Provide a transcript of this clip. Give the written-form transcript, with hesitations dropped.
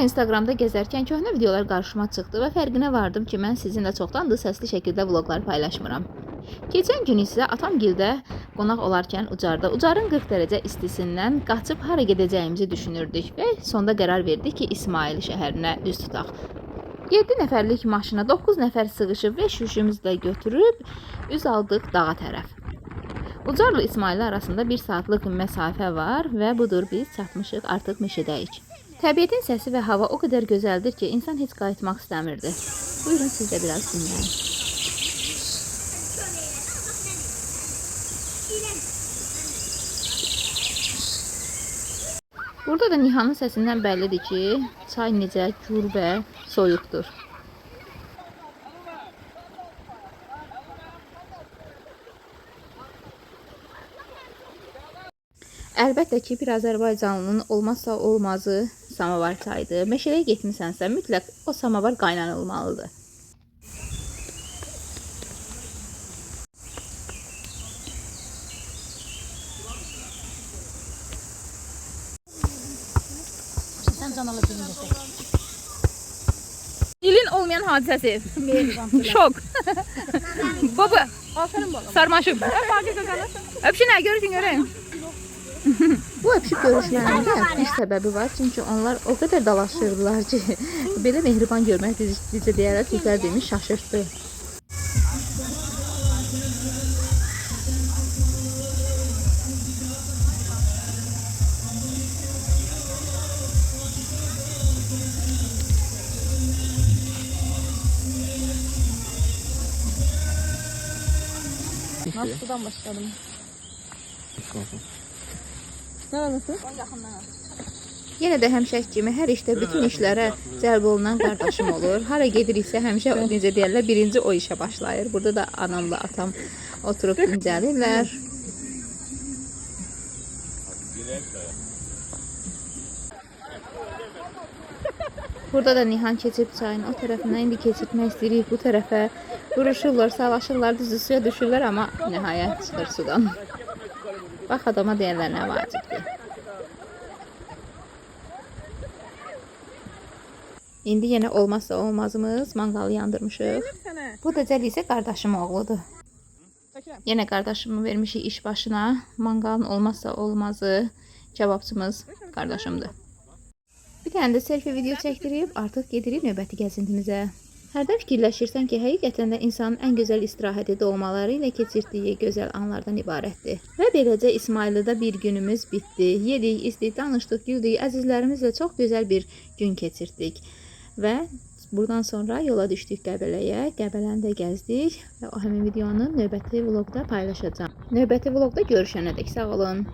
Instagramda gəzərkən köhnə videolar qarşıma çıxdı və fərqinə vardım ki, mən sizinlə çoxdandır səsli şəkildə vloqlar paylaşmıram. Keçən gün isə atamgildə qonaq olarkən Ucarın 40 dərəcə istisindən qaçıb hara gedəcəyimizi düşünürdük və sonda qərar verdik ki, İsmail şəhərinə üz tutaq. 7 nəfərlik maşına 9 nəfər sığışıb və şüşümüzü də götürüb üz aldıq dağa tərəf. Ucarla İsmail arasında 1 saatlıq məsafə var və budur biz çatmışıq artıq meşədəyik. Təbiətin səsi və hava o qədər gözəldir ki, insan heç qayıtmaq istəmirdi. Buyurun siz də biraz dinləyin. Burada da Nihanın səsindən bəllidir ki, çay necə gür və soyuqdur. Əlbəttə ki, bir Azərbaycanlının olmazsa olmazı samavar çayıdır. Meşəyə getmisənsə mütləq o samavar qaynanılmalıdır. İlin olmayan hadisəsi. Şok. Baba. Aferin bana. Sarmaşıq. Öpüşünə görüşün görün. Bu öpüşüb görüşmənin də bir səbəbi var. Çünki onlar o qədər dalaşırdılar ki, belə mehriban görmək bizə deyərək Türklər demiş şaşırtdı. Nasıl sudan başladım? Neresi? Yenə də həmişəki kimi hər işdə bütün işlərə cəlb olunan qardaşım olur. Hara gediriksə həmişə necə deyirlər, birinci o işə başlayır. Burada da anamla atam oturub dincəlirlər. Burada da Nihan keçib çayın o tərəfindən indi keçirtmək istəyirik bu tərəfə. Vuruşurlar, savaşırlar, düzü suya düşürlər, amma nəhayət çıxır sudan. Bax adama deyirlər nə vacibdir. İndi yenə olmazsa olmazımız manqalı yandırmışıq. Bu da Cəli isə qardaşım oğludur. Yenə qardaşımı vermişik iş başına. Manqalın olmazsa olmazı kebabçımız qardaşımdır. Bir dənə də selfie video çəkdirib artıq gedirik növbəti gəzintimizə. Hərdən fikirləşirsən ki, həqiqətən də insanın ən gözəl istirahəti doğmaları ilə keçirdiyi gözəl anlardan ibarətdir. Və beləcə İsmaildə bir günümüz bitdi. Yedik, içdik, danışdıq, güldük, əzizlərimizlə çox gözəl bir gün keçirdik. Və buradan sonra yola düşdük Qəbələyə. Qəbələndə gəzdik və o həmin videonu növbəti vloqda paylaşacağam. Növbəti vloqda görüşənədək sağ olun.